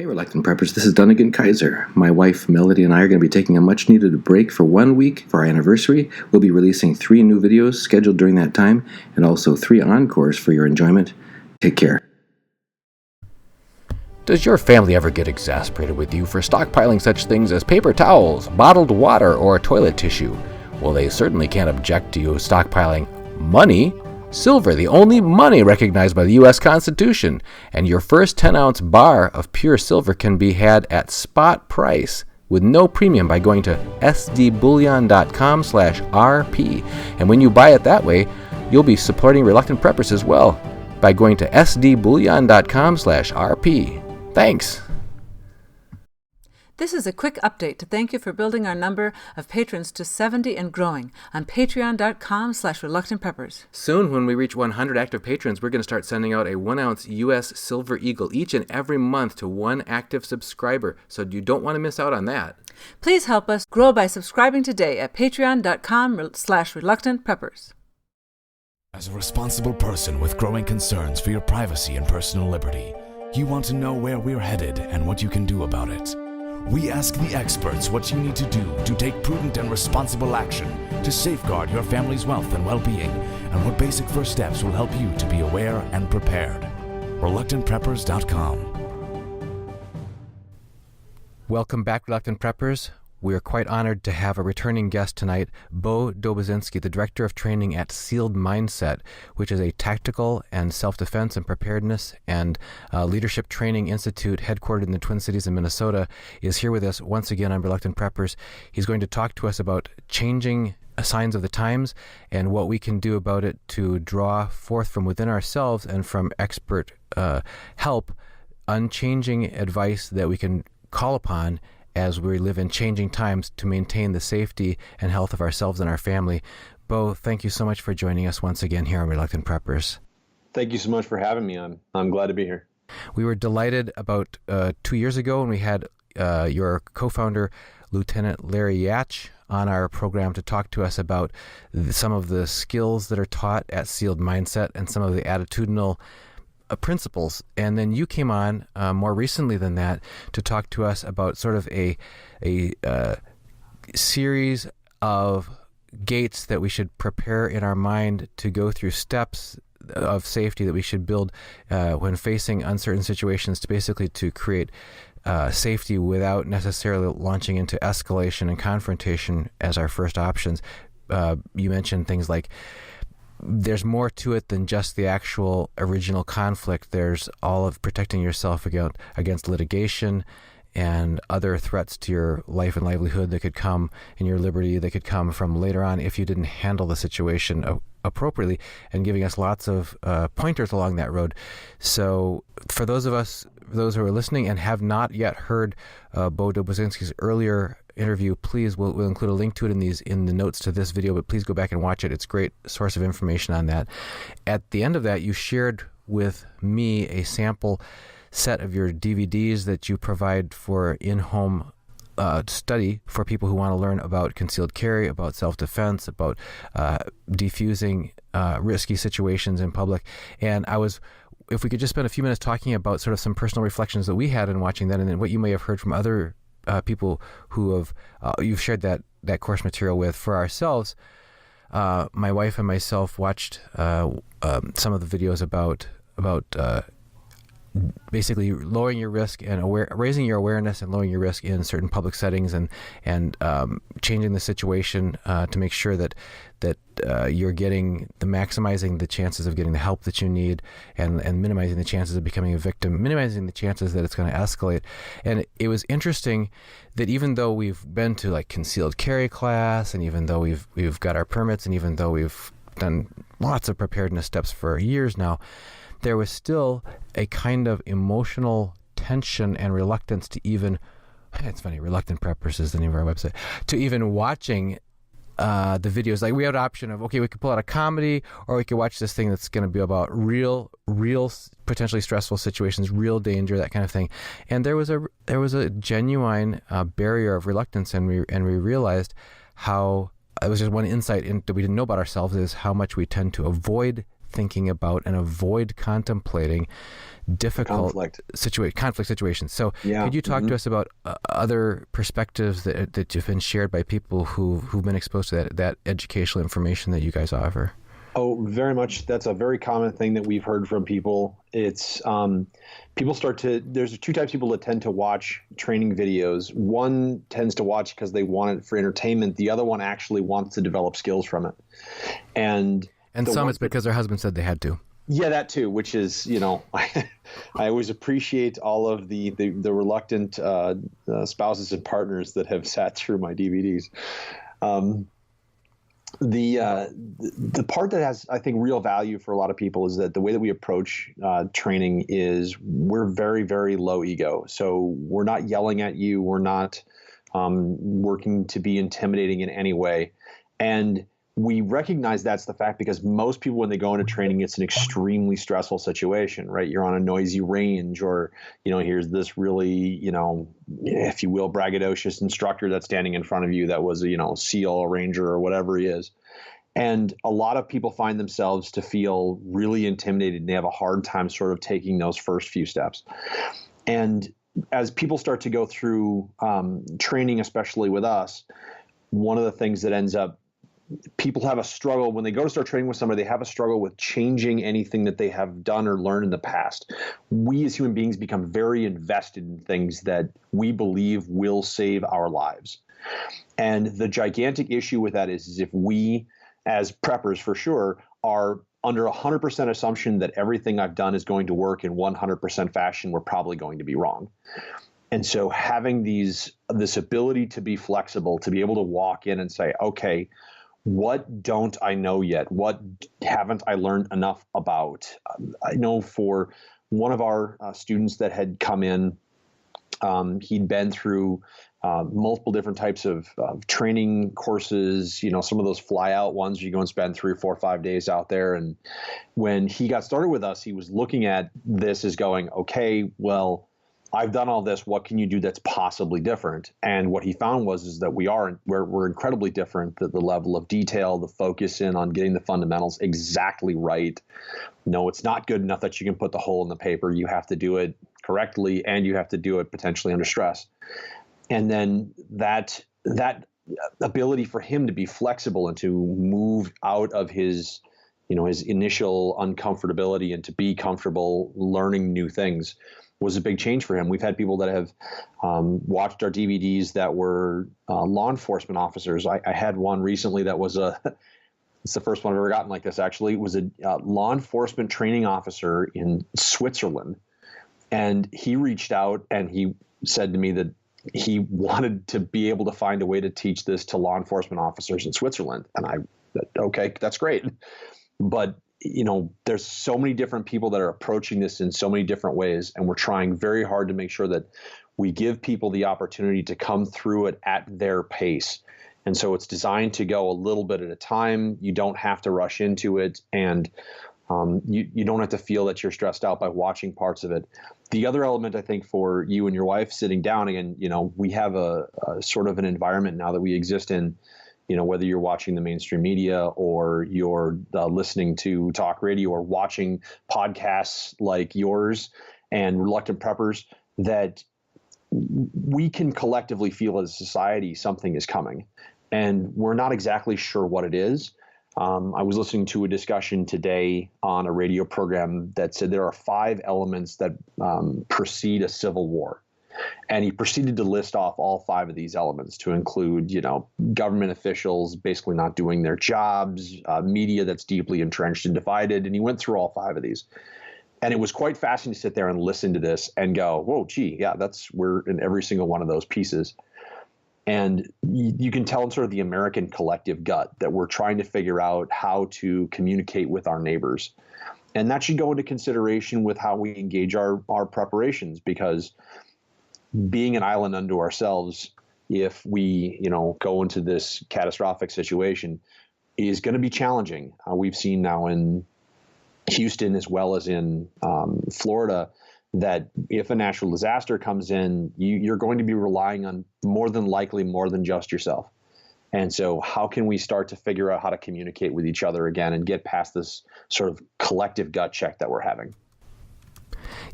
Hey Reluctant Preppers, this is Dunnigan Kaiser. My wife Melody and I are going to be taking a much needed break for 1 week for our anniversary. We'll be releasing 3 new videos scheduled during that time and also 3 encores for your enjoyment. Take care. Does your family ever get exasperated with you for stockpiling such things as paper towels, bottled water, or toilet tissue? Well, they certainly can't object to you stockpiling money. Silver, the only money recognized by the U.S. Constitution, and your first 10-ounce bar of pure silver can be had at spot price with no premium by going to sdbullion.com/rp. And when you buy it that way, you'll be supporting Reluctant Preppers as well by going to sdbullion.com/rp. Thanks. This is a quick update to thank you for building our number of patrons to 70 and growing on patreon.com/reluctantpreppers. Soon, when we reach 100 active patrons, we're going to start sending out a 1-ounce U.S. Silver Eagle each and every month to one active subscriber, so you don't want to miss out on that. Please help us grow by subscribing today at patreon.com/reluctantpreppers. As a responsible person with growing concerns for your privacy and personal liberty, you want to know where we're headed and what you can do about it. We ask the experts what you need to do to take prudent and responsible action to safeguard your family's wealth and well-being, and what basic first steps will help you to be aware and prepared. ReluctantPreppers.com. Welcome back, Reluctant Preppers. We are quite honored to have a returning guest tonight, Beau, Doboszenski, the Director of Training at Sealed Mindset, which is a tactical and self-defense and preparedness and leadership training institute headquartered in the Twin Cities in Minnesota, is here with us once again on Reluctant Preppers. He's going to talk to us about changing signs of the times and what we can do about it to draw forth from within ourselves and from expert help, unchanging advice that we can call upon as we live in changing times to maintain the safety and health of ourselves and our family. Beau, thank you so much for joining us once again here on Reluctant Preppers. Thank you so much for having me on. I'm glad to be here. We were delighted about 2 years ago when we had your co-founder, Lieutenant Larry Yatch, on our program to talk to us about some of the skills that are taught at Sealed Mindset and some of the attitudinal principles. And then you came on more recently than that to talk to us about sort of a series of gates that we should prepare in our mind to go through, steps of safety that we should build when facing uncertain situations, to basically to create safety without necessarily launching into escalation and confrontation as our first options. You mentioned things like there's more to it than just the actual original conflict. There's all of protecting yourself against litigation and other threats to your life and livelihood that could come, and your liberty that could come from later on if you didn't handle the situation appropriately, and giving us lots of pointers along that road. So for those who are listening and have not yet heard Beau Doboszenski's earlier interview, please, we'll include a link to it in the notes to this video, but please go back and watch it. It's a great source of information on that. At the end of that, you shared with me a sample set of your DVDs that you provide for in-home study for people who want to learn about concealed carry, about self-defense, about defusing risky situations in public. And if we could just spend a few minutes talking about sort of some personal reflections that we had in watching that, and then what you may have heard from other people who have you've shared that course material with. For ourselves, my wife and myself watched some of the videos about basically lowering your risk and raising your awareness and lowering your risk in certain public settings, and changing the situation to make sure that you're maximizing the chances of getting the help that you need, and minimizing the chances of becoming a victim, minimizing the chances that it's going to escalate. And it was interesting that even though we've been to like concealed carry class, and even though we've got our permits, and even though we've done lots of preparedness steps for years now, there was still a kind of emotional tension and reluctance to even, it's funny, Reluctant Preppers is the name of our website, to even watching the videos. Like, we had an option of, okay, we could pull out a comedy, or we could watch this thing that's going to be about real potentially stressful situations, real danger, that kind of thing. And there was a genuine barrier of reluctance, and we realized how, it was just one insight that we didn't know about ourselves, is how much we tend to avoid thinking about and avoid contemplating difficult conflict situations. So could you talk to us about other perspectives that you've been shared by people who've been exposed to that educational information that you guys offer? Oh, very much. That's a very common thing that we've heard from people. It's people there's two types of people that tend to watch training videos. One tends to watch because they want it for entertainment. The other one actually wants to develop skills from it. And some it's because their husband said they had to. Yeah, that too, which is, I always appreciate all of the reluctant spouses and partners that have sat through my DVDs. The part that has, I think, real value for a lot of people is that the way that we approach training is we're very, very low ego. So we're not yelling at you. We're not working to be intimidating in any way. And we recognize that's the fact because most people, when they go into training, it's an extremely stressful situation, right? You're on a noisy range or, here's this really, if you will, braggadocious instructor that's standing in front of you that was a, SEAL, a Ranger or whatever he is. And a lot of people find themselves to feel really intimidated and they have a hard time sort of taking those first few steps. And as people start to go through training, especially with us, one of the things that ends up people have a struggle when they go to start training with somebody, they have a struggle with changing anything that they have done or learned in the past. We as human beings become very invested in things that we believe will save our lives. And the gigantic issue with that is if we, as preppers for sure, are under 100% assumption that everything I've done is going to work in 100% fashion, we're probably going to be wrong. And so having this ability to be flexible, to be able to walk in and say, okay, what don't I know yet? What haven't I learned enough about? I know for one of our students that had come in, he'd been through multiple different types of training courses, some of those fly out ones, you go and spend 3 or 4 or 5 days out there. And when he got started with us, he was looking at this as going, okay, well, I've done all this. What can you do that's possibly different? And what he found is that we're incredibly different. The level of detail, the focus in on getting the fundamentals exactly right. No, it's not good enough that you can put the hole in the paper. You have to do it correctly, and you have to do it potentially under stress. And then that ability for him to be flexible and to move out of his initial uncomfortability and to be comfortable learning new things was a big change for him. We've had people that have watched our DVDs that were law enforcement officers. I had one recently that was it's the first one I've ever gotten like this actually. It was a law enforcement training officer in Switzerland. And he reached out and he said to me that he wanted to be able to find a way to teach this to law enforcement officers in Switzerland. And okay, that's great. But there's so many different people that are approaching this in so many different ways. And we're trying very hard to make sure that we give people the opportunity to come through it at their pace. And so it's designed to go a little bit at a time. You don't have to rush into it. And you don't have to feel that you're stressed out by watching parts of it. The other element, I think, for you and your wife sitting down, again, we have a sort of an environment now that we exist in, whether you're watching the mainstream media or you're listening to talk radio or watching podcasts like yours and Reluctant Preppers, that we can collectively feel as a society something is coming. And we're not exactly sure what it is. I was listening to a discussion today on a radio program that said there are 5 elements that precede a civil war. And he proceeded to list off all 5 of these elements to include, government officials basically not doing their jobs, media that's deeply entrenched and divided. And he went through all 5 of these. And it was quite fascinating to sit there and listen to this and go, whoa, gee, yeah, we're in every single one of those pieces. And you can tell in sort of the American collective gut that we're trying to figure out how to communicate with our neighbors. And that should go into consideration with how we engage our preparations, because being an island unto ourselves, if we, go into this catastrophic situation, is going to be challenging. We've seen now in Houston as well as in Florida that if a natural disaster comes in, you're going to be relying on more than just yourself. And so how can we start to figure out how to communicate with each other again and get past this sort of collective gut check that we're having?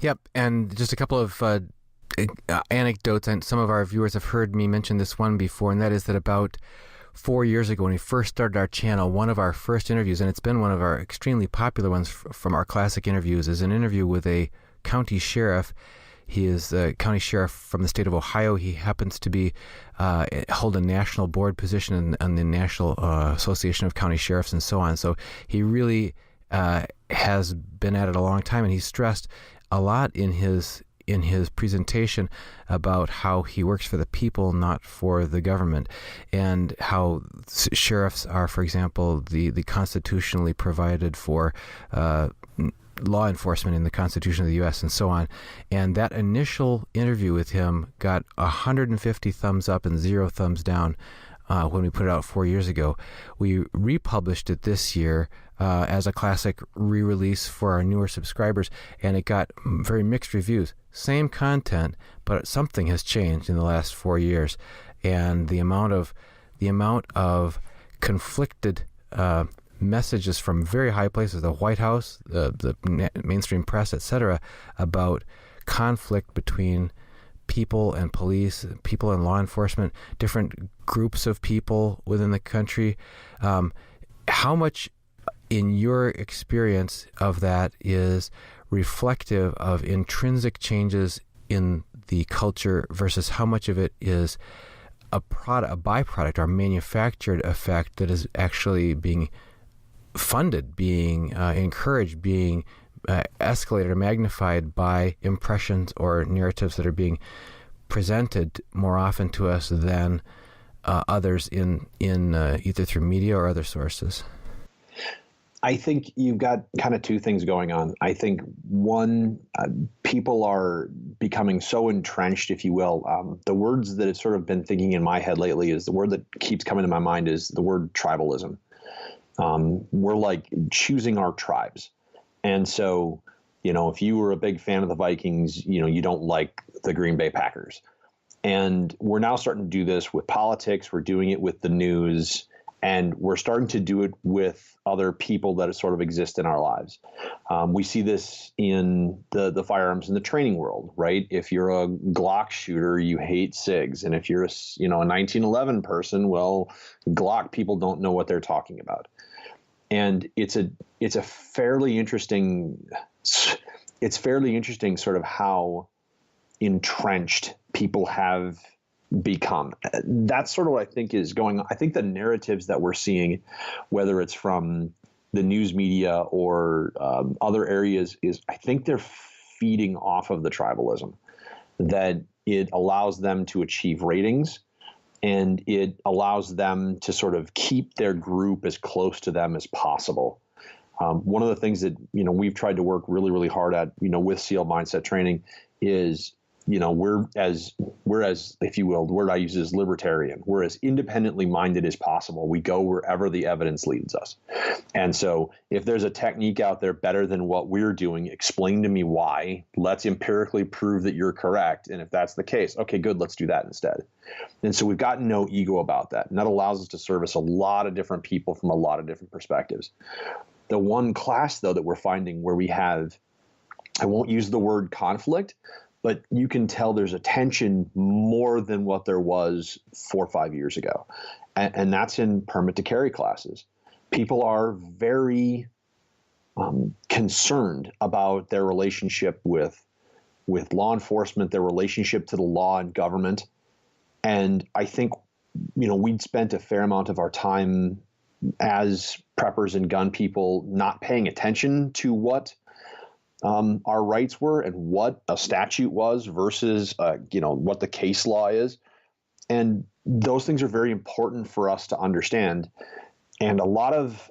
Yep, and just a couple of anecdotes, and some of our viewers have heard me mention this one before, and that is that about 4 years ago when we first started our channel, one of our first interviews, and it's been one of our extremely popular ones from our classic interviews, is an interview with a county sheriff. He is the county sheriff from the state of Ohio. He happens to be hold a national board position in the National Association of County Sheriffs and so on. So he really has been at it a long time, and he stressed a lot in his presentation about how he works for the people, not for the government, and how sheriffs are, for example, the constitutionally provided for law enforcement in the Constitution of the U.S. and so on. And that initial interview with him got 150 thumbs up and 0 thumbs down when we put it out 4 years ago. We republished it this year as a classic re-release for our newer subscribers, and it got very mixed reviews. Same content, but something has changed in the last 4 years, and the amount of conflicted messages from very high places, the White House, the mainstream press, etc., about conflict between people and police, people and law enforcement, different groups of people within the country. How much, in your experience of that, is reflective of intrinsic changes in the culture versus how much of it is a byproduct or manufactured effect that is actually being funded, being encouraged, being escalated or magnified by impressions or narratives that are being presented more often to us than others in either through media or other sources? I think you've got kind of two things going on. I think one, people are becoming so entrenched, if you will. The words that have sort of been thinking in my head lately is the word that keeps coming to my mind is the word tribalism. We're like choosing our tribes. And so, if you were a big fan of the Vikings, you don't like the Green Bay Packers. And we're now starting to do this with politics. We're doing it with the news, and we're starting to do it with other people that sort of exist in our lives. We see this in the firearms in the training world, right? If you're a Glock shooter, you hate SIGs. And if you're a 1911 person, well, Glock people don't know what they're talking about. And it's a fairly interesting sort of how entrenched people have become. That's sort of what I think is going on. I think the narratives that we're seeing, whether it's from the news media or other areas, I think they're feeding off of the tribalism, that it allows them to achieve ratings, and it allows them to sort of keep their group as close to them as possible. One of the things that we've tried to work really, really hard at with SEAL mindset training is we're as, if you will, the word I use is libertarian. We're as independently minded as possible. We go wherever the evidence leads us. And so if there's a technique out there better than what we're doing, explain to me why. Let's empirically prove that you're correct. And if that's the case, okay, good, let's do that instead. And so we've got no ego about that. And that allows us to service a lot of different people from a lot of different perspectives. The one class, though, that we're finding where we have, I won't use the word conflict, but you can tell there's a tension more than what there was 4 or 5 years ago. And that's in permit to carry classes. People are very concerned about their relationship with law enforcement, their relationship to the law and government. And I think, we'd spent a fair amount of our time as preppers and gun people not paying attention to what our rights were and what a statute was versus, what the case law is. And those things are very important for us to understand. And a lot of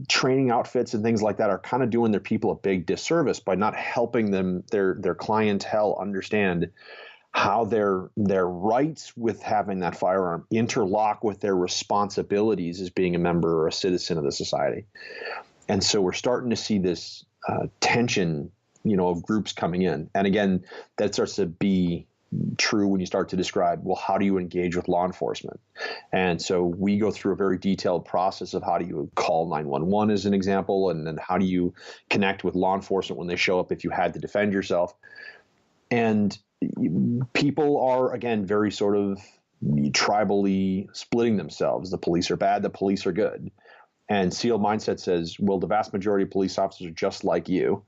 training outfits and things like that are kind of doing their people a big disservice by not helping them, their clientele, understand how their rights with having that firearm interlock with their responsibilities as being a member or a citizen of the society. And so we're starting to see this tension, of groups coming in. And again, that starts to be true when you start to describe, well, how do you engage with law enforcement? And so we go through a very detailed process of how do you call 911 as an example, and then how do you connect with law enforcement when they show up if you had to defend yourself. And people are, again, very sort of tribally splitting themselves. The police are bad, the police are good. And SEAL mindset says, well, the vast majority of police officers are just like you.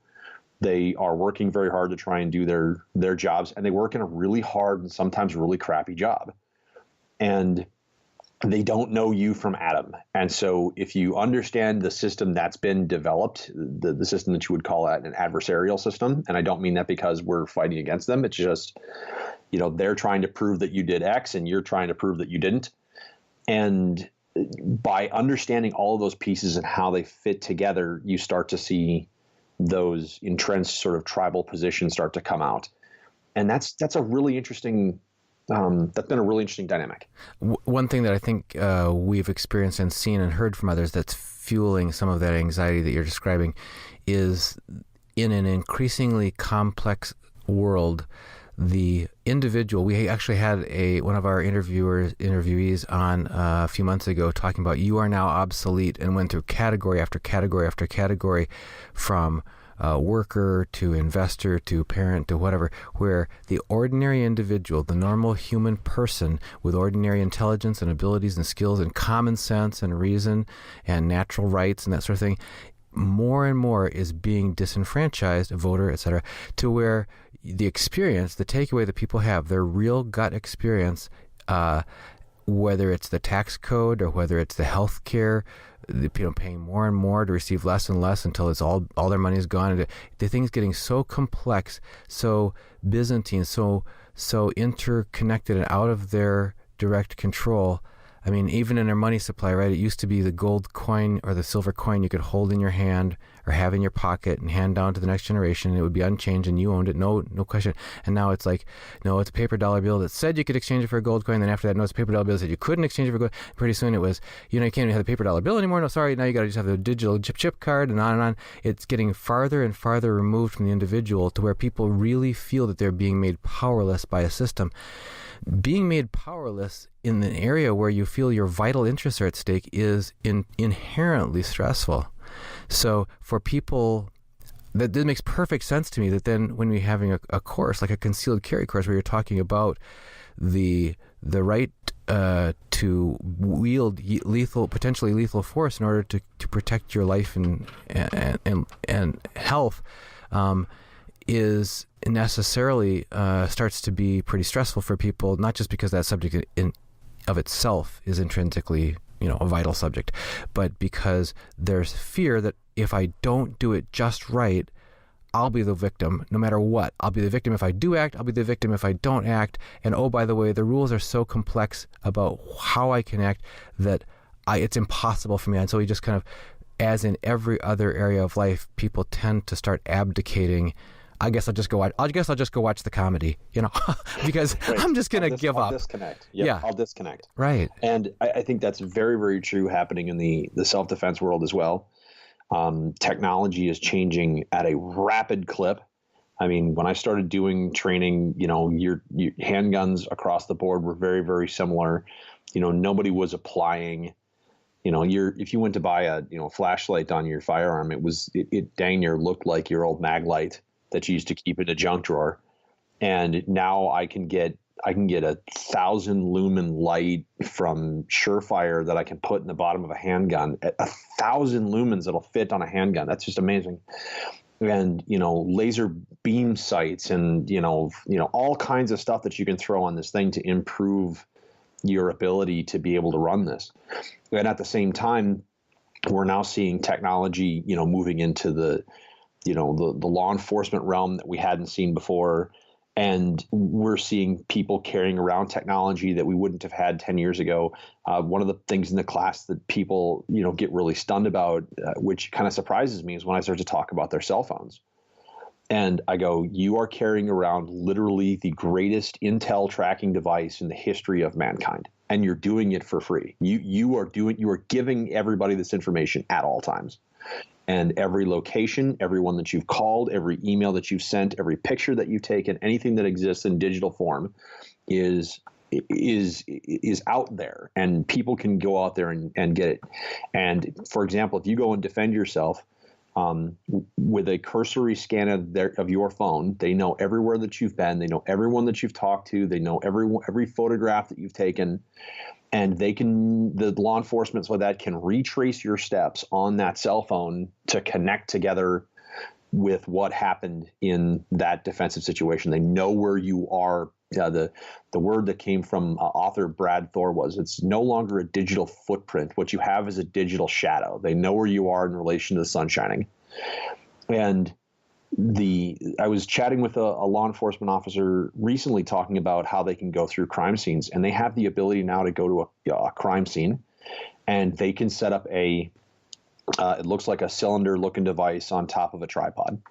They are working very hard to try and do their jobs, and they work in a really hard and sometimes really crappy job. And they don't know you from Adam. And so if you understand the system that's been developed, the system that you would call an adversarial system, and I don't mean that because we're fighting against them, it's just, they're trying to prove that you did X and you're trying to prove that you didn't. And by understanding all of those pieces and how they fit together, you start to see those entrenched sort of tribal positions start to come out. And that's a really interesting that's been a really interesting dynamic. One thing that I think we've experienced and seen and heard from others that's fueling some of that anxiety that you're describing is, in an increasingly complex world, the individual. We actually had one of our interviewees on a few months ago talking about you are now obsolete, and went through category after category after category, from worker to investor to parent to whatever, where the ordinary individual, the normal human person with ordinary intelligence and abilities and skills and common sense and reason and natural rights and that sort of thing, more and more is being disenfranchised, a voter, etc., to where the experience, the takeaway that people have, their real gut experience, whether it's the tax code or whether it's the health care, paying more and more to receive less and less until it's all their money is gone. And the thing's getting so complex, so Byzantine, so interconnected and out of their direct control. I mean, even in their money supply, right? It used to be the gold coin or the silver coin you could hold in your hand or have in your pocket and hand down to the next generation, and it would be unchanged and you owned it, no question. And now it's like, no, it's a paper dollar bill that said you could exchange it for a gold coin. Then after that, no, it's a paper dollar bill that said you couldn't exchange it for gold. Pretty soon it was, you can't even have the paper dollar bill anymore. No, sorry, now you got to just have the digital chip card, and on and on. It's getting farther and farther removed from the individual to where people really feel that they're being made powerless by a system. Being made powerless in an area where you feel your vital interests are at stake is inherently stressful. So for people, that makes perfect sense to me, that then when we're having a course, like a concealed carry course, where you're talking about the right to wield potentially lethal force in order to protect your life and health, is necessarily starts to be pretty stressful for people, not just because that subject in of itself is intrinsically, a vital subject, but because there's fear that if I don't do it just right, I'll be the victim no matter what. I'll be the victim if I do act, I'll be the victim if I don't act. And oh, by the way, the rules are so complex about how I can act that it's impossible for me. And so we just kind of, as in every other area of life, people tend to start abdicating. I guess I'll just go watch the comedy, because right. I'm just going to give up. I'll disconnect. Yeah, I'll disconnect. Right. And I think that's very, very true happening in the self-defense world as well. Technology is changing at a rapid clip. I mean, when I started doing training, your handguns across the board were very, very similar. Nobody was applying. If you went to buy a flashlight on your firearm, it dang near looked like your old mag light that you used to keep in a junk drawer. And now I can get 1,000 lumen light from Surefire that I can put in the bottom of a handgun. 1,000 lumens that'll fit on a handgun. That's just amazing. And laser beam sights and all kinds of stuff that you can throw on this thing to improve your ability to be able to run this. And at the same time, we're now seeing technology moving into the law enforcement realm that we hadn't seen before. And we're seeing people carrying around technology that we wouldn't have had 10 years ago. One of the things in the class that people, get really stunned about, which kind of surprises me, is when I start to talk about their cell phones. And I go, you are carrying around literally the greatest intel tracking device in the history of mankind. And you're doing it for free. You are giving everybody this information at all times. And every location, everyone that you've called, every email that you've sent, every picture that you've taken, anything that exists in digital form is out there, and people can go out there and get it. And for example, if you go and defend yourself with a cursory scan of your phone, they know everywhere that you've been, they know everyone that you've talked to, they know every photograph that you've taken. And the law enforcement so that can retrace your steps on that cell phone to connect together with what happened in that defensive situation. They know where you are. The word that came from author Brad Thor was, it's no longer a digital footprint. What you have is a digital shadow. They know where you are in relation to the sun shining. And I was chatting with a law enforcement officer recently talking about how they can go through crime scenes, and they have the ability now to go to a crime scene, and they can set up it looks like a cylinder looking device on top of a tripod.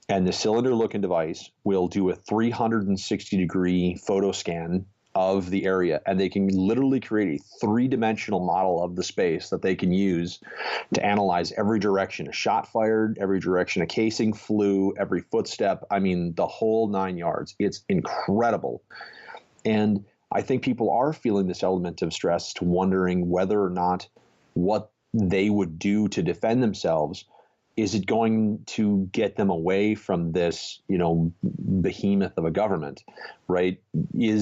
And the cylinder looking device will do a 360 degree photo scan of the area, and they can literally create a 3-dimensional model of the space that they can use to analyze every direction a shot fired, every direction a casing flew, every footstep. I mean, the whole 9 yards. It's incredible. And I think people are feeling this element of stress, to wondering whether or not what they would do to defend themselves, is it going to get them away from this, behemoth of a government, right? I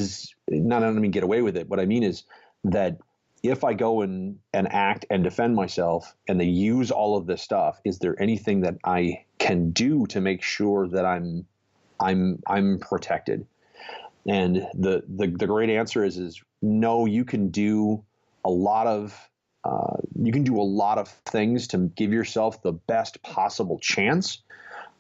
don't mean get away with it. What I mean is that if I go and act and defend myself and they use all of this stuff, is there anything that I can do to make sure that I'm protected? And the great answer is no. You can do a lot of things to give yourself the best possible chance,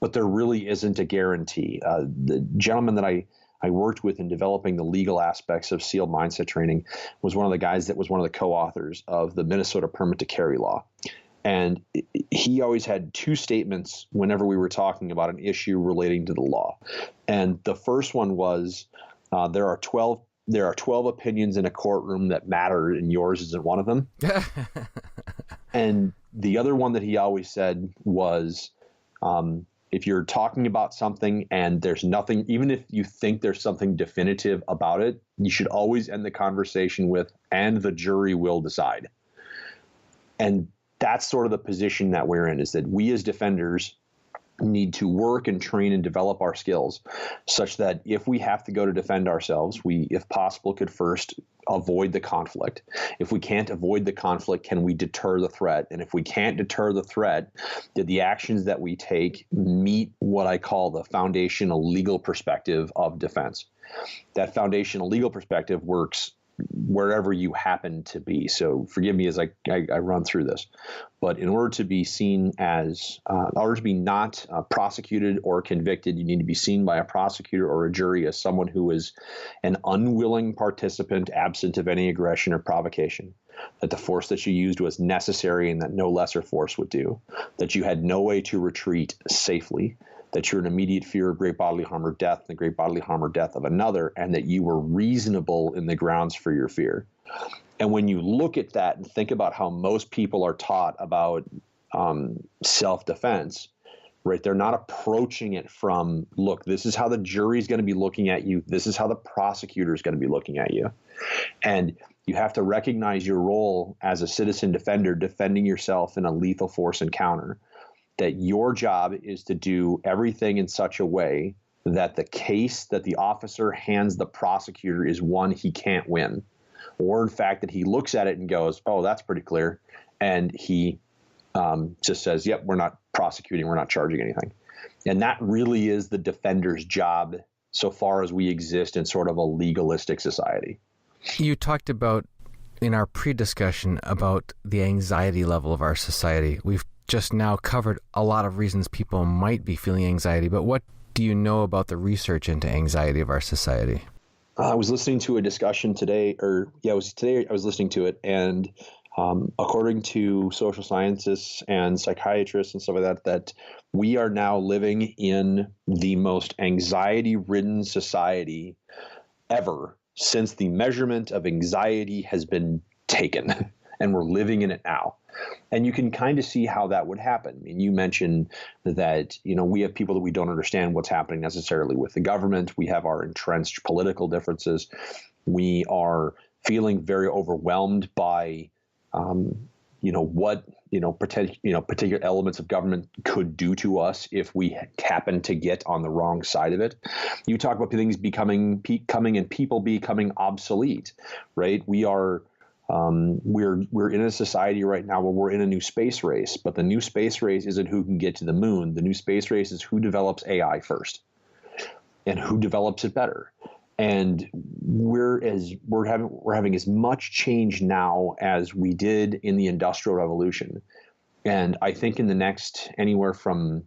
but there really isn't a guarantee. The gentleman that I worked with in developing the legal aspects of SEAL mindset training was one of the guys that was one of the co-authors of the Minnesota permit to carry law. And he always had 2 statements whenever we were talking about an issue relating to the law. And the first one was, there are 12 opinions in a courtroom that matter, and yours isn't one of them. And the other one that he always said was, if you're talking about something and there's nothing, even if you think there's something definitive about it, you should always end the conversation with, and the jury will decide. And that's sort of the position that we're in, is that we as defenders need to work and train and develop our skills such that if we have to go to defend ourselves, we, if possible, could first avoid the conflict. If we can't avoid the conflict, can we deter the threat? And if we can't deter the threat, did the actions that we take meet what I call the foundational legal perspective of defense? That foundational legal perspective works wherever you happen to be. So forgive me as I run through this, but in order to be seen as, in order to be not prosecuted or convicted, you need to be seen by a prosecutor or a jury as someone who is an unwilling participant, absent of any aggression or provocation, that the force that you used was necessary and that no lesser force would do, that you had no way to retreat safely, that you're in immediate fear of great bodily harm or death, the great bodily harm or death of another, and that you were reasonable in the grounds for your fear. And when you look at that and think about how most people are taught about self-defense, right? They're not approaching it from, look, this is how the jury's going to be looking at you. This is how the prosecutor is going to be looking at you. And you have to recognize your role as a citizen defender, defending yourself in a lethal force encounter, that your job is to do everything in such a way that the case that the officer hands the prosecutor is one he can't win. Or in fact, that he looks at it and goes, oh, that's pretty clear. And he just says, yep, we're not prosecuting, we're not charging anything. And that really is the defender's job so far as we exist in sort of a legalistic society. You talked about, in our pre-discussion, about the anxiety level of our society. We've just now covered a lot of reasons people might be feeling anxiety, but what do you know about the research into anxiety of our society? I was listening to a discussion today, I was listening to it, and according to social scientists and psychiatrists and stuff like that we are now living in the most anxiety-ridden society ever since the measurement of anxiety has been taken, and we're living in it now. And you can kind of see how that would happen. I mean, you mentioned that, we have people that we don't understand what's happening necessarily with the government. We have our entrenched political differences. We are feeling very overwhelmed by, what, particular elements of government could do to us if we happen to get on the wrong side of it. You talk about things becoming and people becoming obsolete, right? We are, we're in a society right now where we're in a new space race, but the new space race isn't who can get to the moon. The new space race is who develops AI first and who develops it better. And we're having as much change now as we did in the Industrial Revolution. And I think in the next anywhere from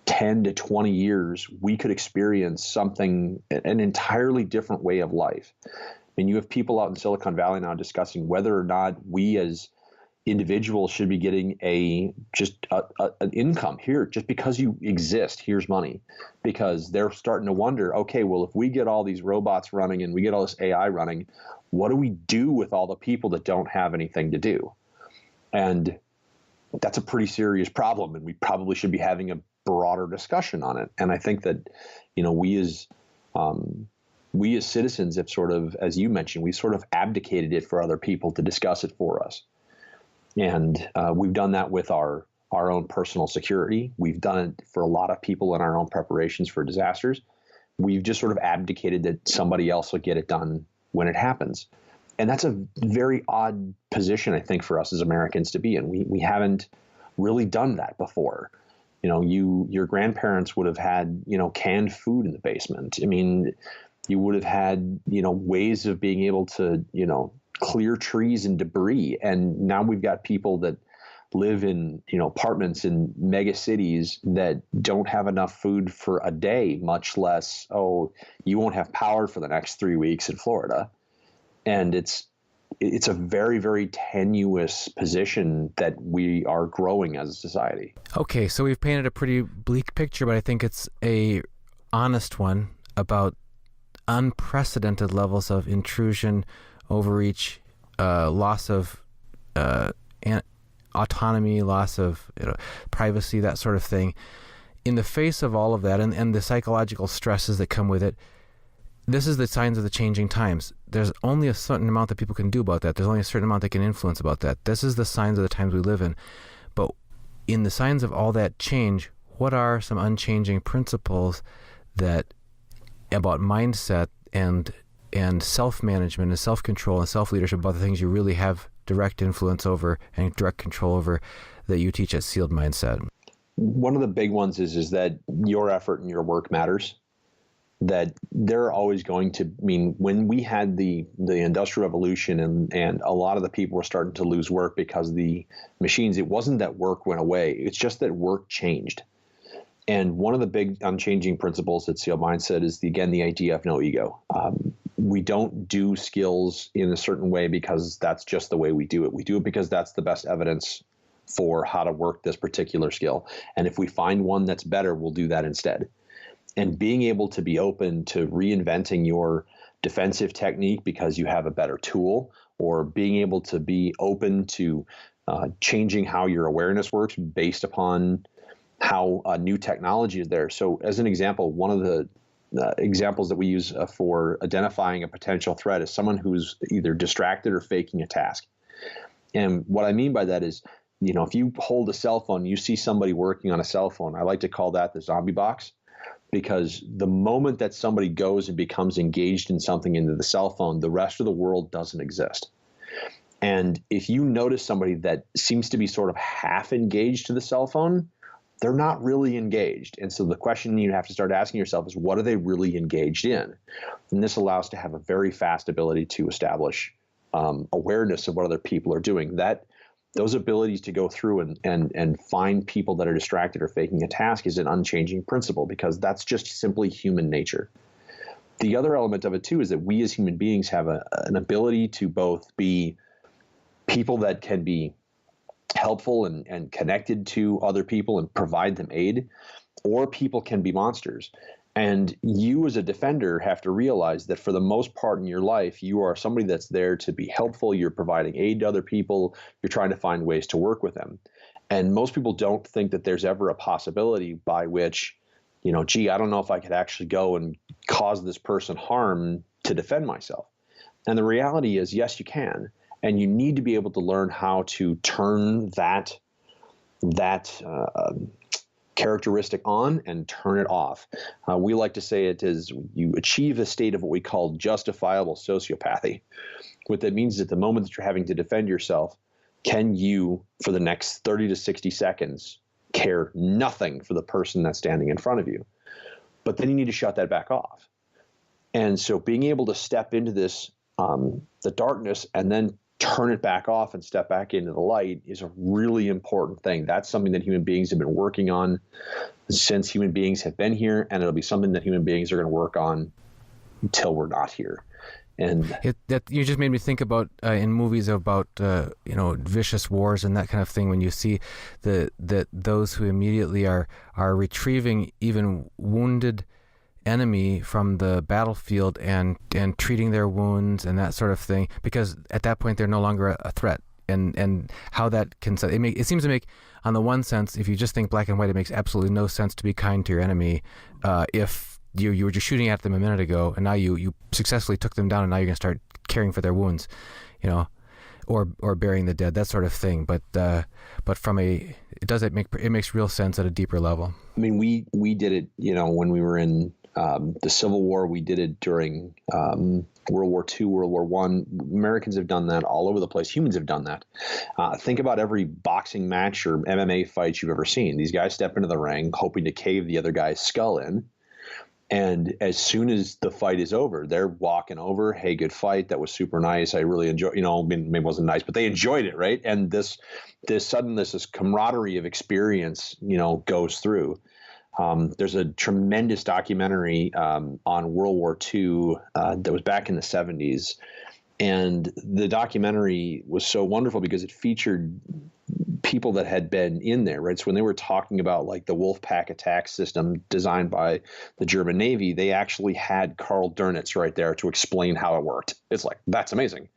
10 to 20 years, we could experience an entirely different way of life. I mean, you have people out in Silicon Valley now discussing whether or not we as individuals should be getting an income here. Just because you exist, here's money. Because they're starting to wonder, okay, well, if we get all these robots running and we get all this AI running, what do we do with all the people that don't have anything to do? And that's a pretty serious problem, and we probably should be having a broader discussion on it. And I think that, we as citizens have sort of, as you mentioned, we sort of abdicated it for other people to discuss it for us. And we've done that with our own personal security. We've done it for a lot of people in our own preparations for disasters. We've just sort of abdicated that somebody else will get it done when it happens. And that's a very odd position, I think, for us as Americans to be in. We haven't really done that before. Your grandparents would have had, canned food in the basement. I mean, you would have had, ways of being able to, clear trees and debris. And now we've got people that live in, apartments in mega cities that don't have enough food for a day, much less, you won't have power for the next 3 weeks in Florida. And it's a very, very tenuous position that we are growing as a society. Okay, so we've painted a pretty bleak picture, but I think it's a honest one about unprecedented levels of intrusion, overreach, loss of autonomy, loss of privacy, that sort of thing. In the face of all of that and the psychological stresses that come with it, this is the signs of the changing times. There's only a certain amount that people can do about that. There's only a certain amount they can influence about that. This is the signs of the times we live in. But in the signs of all that change, what are some unchanging principles about mindset and self-management and self-control and self-leadership, about the things you really have direct influence over and direct control over, that you teach at Sealed Mindset? One of the big ones is that your effort and your work matters. That they're always going to, when we had the Industrial Revolution and a lot of the people were starting to lose work because of the machines, it wasn't that work went away. It's just that work changed. And one of the big unchanging principles at Sealed Mindset is, the idea of no ego. We don't do skills in a certain way because that's just the way we do it. We do it because that's the best evidence for how to work this particular skill. And if we find one that's better, we'll do that instead. And being able to be open to reinventing your defensive technique because you have a better tool, or being able to be open to changing how your awareness works based upon how new technology is there. So as an example, one of the examples that we use for identifying a potential threat is someone who's either distracted or faking a task. And what I mean by that is, if you hold a cell phone, you see somebody working on a cell phone, I like to call that the zombie box. Because the moment that somebody goes and becomes engaged in something into the cell phone, the rest of the world doesn't exist. And if you notice somebody that seems to be sort of half engaged to the cell phone, they're not really engaged. And so the question you have to start asking yourself is, what are they really engaged in? And this allows to have a very fast ability to establish awareness of what other people are doing. Those abilities to go through and find people that are distracted or faking a task is an unchanging principle, because that's just simply human nature. The other element of it, too, is that we as human beings have an ability to both be people that can be helpful and connected to other people and provide them aid, or people can be monsters. And you as a defender have to realize that for the most part in your life, you are somebody that's there to be helpful. You're providing aid to other people. You're trying to find ways to work with them. And most people don't think that there's ever a possibility by which, gee, I don't know if I could actually go and cause this person harm to defend myself. And the reality is, yes, you can. And you need to be able to learn how to turn that characteristic on and turn it off. We like to say it is you achieve a state of what we call justifiable sociopathy. What that means is at the moment that you're having to defend yourself, can you, for the next 30 to 60 seconds, care nothing for the person that's standing in front of you? But then you need to shut that back off. And so being able to step into this, the darkness, and then turn it back off and step back into the light is a really important thing. That's something that human beings have been working on since human beings have been here, and it'll be something that human beings are going to work on until we're not here. And that you just made me think about in movies about vicious wars and that kind of thing. When you see that those who immediately are retrieving even wounded enemy from the battlefield and treating their wounds and that sort of thing, because at that point they're no longer a threat. And how that can it seems to make, on the one sense, if you just think black and white, it makes absolutely no sense to be kind to your enemy if you were just shooting at them a minute ago and now you successfully took them down and now you're going to start caring for their wounds, or burying the dead, that sort of thing. But it makes real sense at a deeper level. I mean, we did it, when we were in the Civil War. We did it during World War II, World War I. Americans have done that all over the place. Humans have done that. Think about every boxing match or MMA fight you've ever seen. These guys step into the ring hoping to cave the other guy's skull in. And as soon as the fight is over, they're walking over. Hey, good fight. That was super nice. I really enjoyed, maybe it wasn't nice, but they enjoyed it, right? And this camaraderie of experience, goes through. There's a tremendous documentary on World War II that was back in the 70s. And the documentary was so wonderful because it featured people that had been in there, right? So when they were talking about like the Wolfpack attack system designed by the German Navy, they actually had Karl Dönitz right there to explain how it worked. It's like, that's amazing.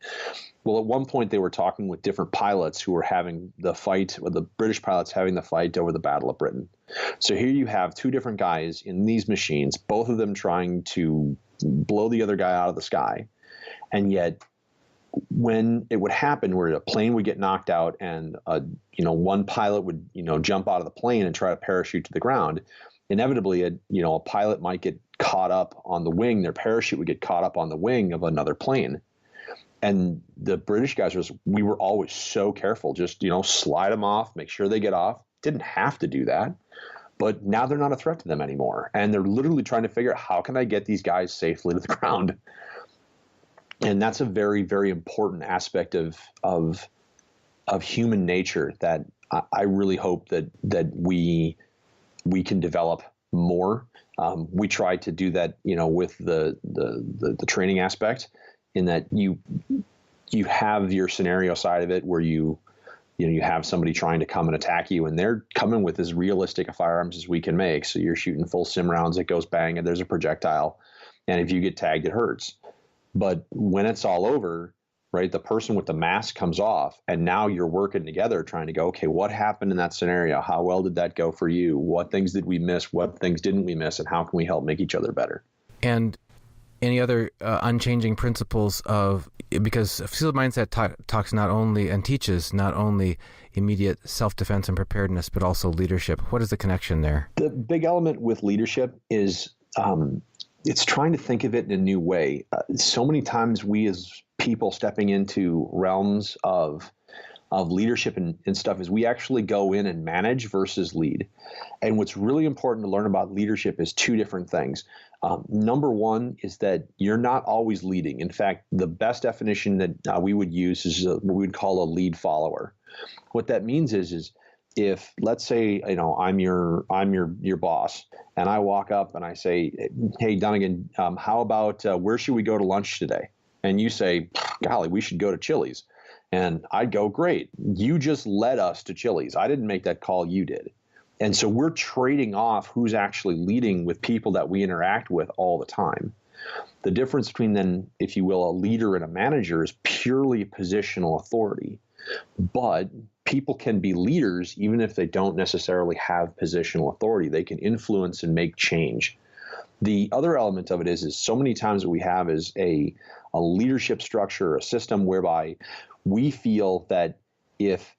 Well, at one point they were talking with different pilots who were having the fight, or the British pilots having the fight over the Battle of Britain. So here you have two different guys in these machines, both of them trying to blow the other guy out of the sky. And yet when it would happen where a plane would get knocked out and one pilot would jump out of the plane and try to parachute to the ground, inevitably a pilot might get caught up on the wing. Their parachute would get caught up on the wing of another plane. And the British guys we were always so careful, just slide them off, make sure they get off. Didn't have to do that, but now they're not a threat to them anymore, and they're literally trying to figure out, how can I get these guys safely to the ground? And that's a very, very important aspect of human nature that I really hope that we can develop more. We try to do that, with the training aspect, in that you have your scenario side of it where you have somebody trying to come and attack you, and they're coming with as realistic a firearms as we can make. So you're shooting full sim rounds, it goes bang, and there's a projectile, and if you get tagged, it hurts. But when it's all over, right, the person with the mask comes off, and now you're working together trying to go, okay, what happened in that scenario? How well did that go for you? What things did we miss? What things didn't we miss? And how can we help make each other better? And any other unchanging principles because a field mindset talks not only and teaches not only immediate self-defense and preparedness, but also leadership. What is the connection there? The big element with leadership is it's trying to think of it in a new way. So many times we as people stepping into realms of leadership and stuff is we actually go in and manage versus lead. And what's really important to learn about leadership is two different things. Number one is that you're not always leading. In fact, the best definition that we would use is what we would call a lead follower. What that means is if, let's say, I'm your boss, and I walk up and I say, hey, Dunnigan, how about where should we go to lunch today? And you say, golly, we should go to Chili's. And I'd go, great. You just led us to Chili's. I didn't make that call. You did. And so we're trading off who's actually leading with people that we interact with all the time. The difference between then, if you will, a leader and a manager is purely positional authority. But people can be leaders even if they don't necessarily have positional authority. They can influence and make change. The other element of it is so many times what we have is a leadership structure, a system whereby we feel that if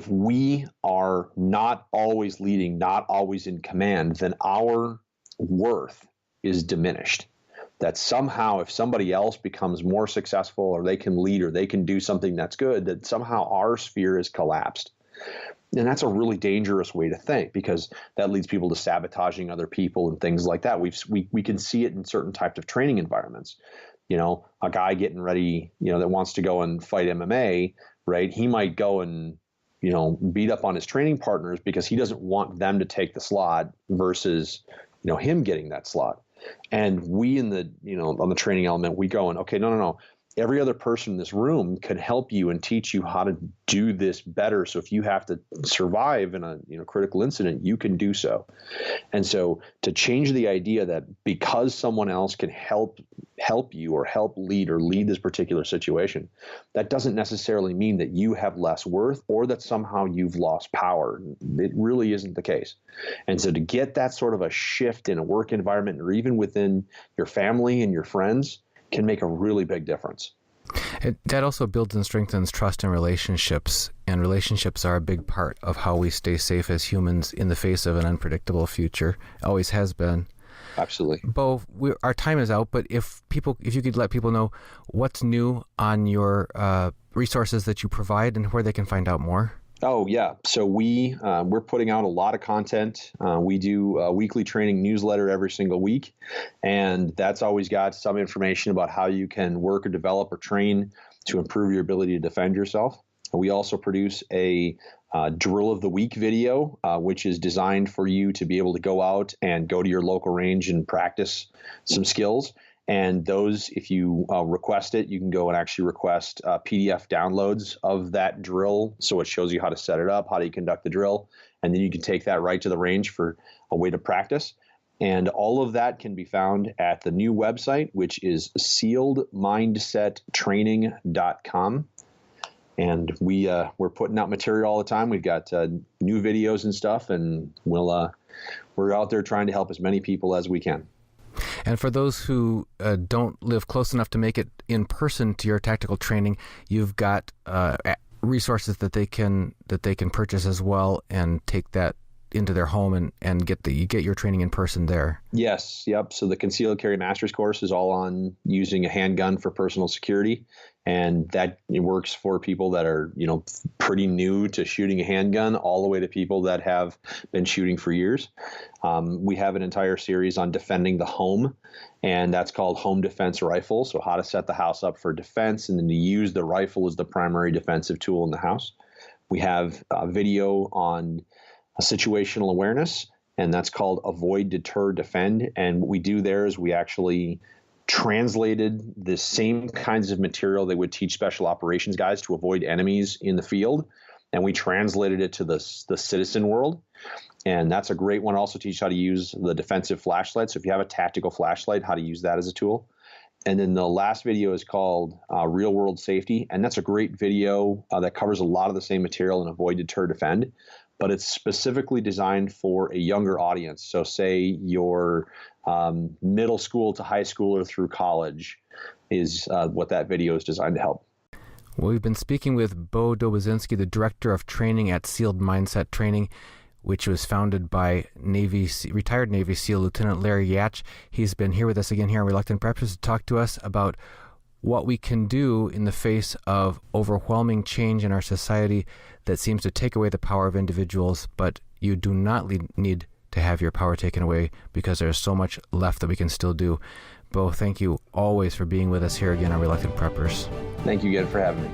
we are not always leading, not always in command, then our worth is diminished. That somehow if somebody else becomes more successful or they can lead or they can do something that's good, that somehow our sphere is collapsed. And that's a really dangerous way to think, because that leads people to sabotaging other people and things like that. We can see it in certain types of training environments. You know, a guy getting ready, you know, that wants to go and fight MMA, right? He might go and, you know, beat up on his training partners because he doesn't want them to take the slot versus, you know, him getting that slot. And we in the, you know, on the training element, we go and, okay, no. Every other person in this room can help you and teach you how to do this better. So if you have to survive in a, you know, critical incident, you can do so. And so to change the idea that because someone else can help you or help lead this particular situation, that doesn't necessarily mean that you have less worth or that somehow you've lost power. It really isn't the case. And so to get that sort of a shift in a work environment or even within your family and your friends can make a really big difference. That also builds and strengthens trust in relationships, and relationships are a big part of how we stay safe as humans in the face of an unpredictable future. Always has been. Absolutely. Beau, our time is out, but if you could let people know what's new on your resources that you provide and where they can find out more. Oh, yeah. So we're putting out a lot of content. We do a weekly training newsletter every single week, and that's always got some information about how you can work or develop or train to improve your ability to defend yourself. We also produce a drill of the week video, which is designed for you to be able to go out and go to your local range and practice some skills. And those, if you request it, you can go and actually request PDF downloads of that drill. So it shows you how to set it up, how do you conduct the drill, and then you can take that right to the range for a way to practice. And all of that can be found at the new website, which is sealedmindsettraining.com. And we're putting out material all the time. We've got new videos and stuff, and we're out there trying to help as many people as we can. And for those who don't live close enough to make it in person to your tactical training, you've got resources that they can purchase as well and take that into their home and get your training in person there. Yes. Yep. So the Concealed Carry Master's course is all on using a handgun for personal security. And that it works for people that are, you know, pretty new to shooting a handgun all the way to people that have been shooting for years. We have an entire series on defending the home, and that's called Home Defense Rifle. So how to set the house up for defense and then to use the rifle as the primary defensive tool in the house. We have a video on situational awareness, and that's called Avoid, Deter, Defend. And what we do there is we actually translated the same kinds of material they would teach special operations guys to avoid enemies in the field, and we translated it to the citizen world. And that's a great one. Also teach how to use the defensive flashlight. So if you have a tactical flashlight, how to use that as a tool. And then the last video is called Real World Safety, and that's a great video that covers a lot of the same material in Avoid, Deter, Defend. But it's specifically designed for a younger audience. So say your middle school to high schooler through college is what that video is designed to help. Well, we've been speaking with Beau Doboszenski, the Director of Training at Sealed Mindset Training, which was founded by retired Navy SEAL Lieutenant Larry Yatch. He's been here with us again here on Reluctant Preppers to talk to us about what we can do in the face of overwhelming change in our society that seems to take away the power of individuals, but you do not need to have your power taken away because there's so much left that we can still do. Beau, thank you always for being with us here again on Reluctant Preppers. Thank you again for having me.